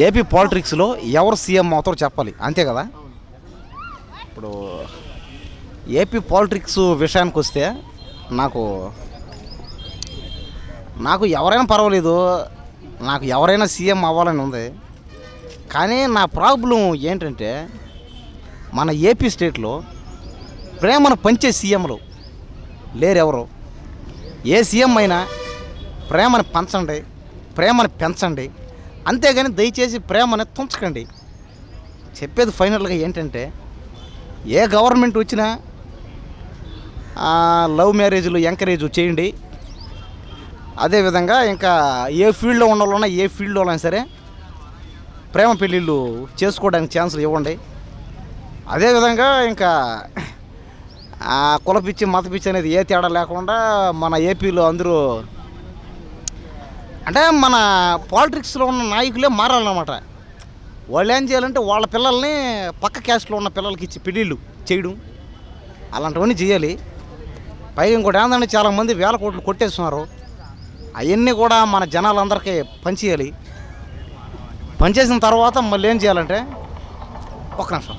AP పాలిటిక్స్లో ఎవరు CM అవుతారో చెప్పాలి, అంతే కదా. ఇప్పుడు ఏపీ పాలిటిక్స్ విషయానికి వస్తే నాకు నాకు ఎవరైనా పర్వాలేదు, నాకు ఎవరైనా సీఎం అవ్వాలని ఉంది. కానీ నా ప్రాబ్లం ఏంటంటే మన ఏపీ స్టేట్లో ప్రేమను పంచే సీఎంలు లేరు ఎవరు. ఏ సీఎం అయినా ప్రేమను పంచండి, ప్రేమను పెంచండి, అంతేగాని దయచేసి ప్రేమని తుంచకండి. చెప్పేది ఫైనల్గా ఏంటంటే ఏ గవర్నమెంట్ వచ్చినా లవ్ మ్యారేజ్లు ఎంకరేజ్ చేయండి. అదేవిధంగా ఇంకా ఏ ఫీల్డ్లో ఉన్న వాళ్ళన్నా ఏ ఫీల్డ్లో అయినా సరే ప్రేమ పెళ్ళిళ్ళు చేసుకోవడానికి ఛాన్సులు ఇవ్వండి. అదేవిధంగా ఇంకా కులపిచ్చి మతపిచ్చి అనేది ఏ తేడా లేకుండా మన ఏపీలో అందరూ అంటే మన పాలిటిక్స్లో ఉన్న నాయకులే మారాలన్నమాట. వాళ్ళు ఏం చేయాలంటే వాళ్ళ పిల్లల్ని పక్క క్యాస్ట్లో ఉన్న పిల్లలకి ఇచ్చి పెళ్ళిళ్ళు చేయడం అలాంటివన్నీ చేయాలి. పైగా ఇంకోటి ఏంటంటే చాలామంది వేల కోట్లు కొట్టేస్తున్నారు. అవన్నీ కూడా మన జనాలందరికీ పనిచేయాలి. పనిచేసిన తర్వాత మళ్ళీ ఏం చేయాలంటే ఒక్క నిమిషం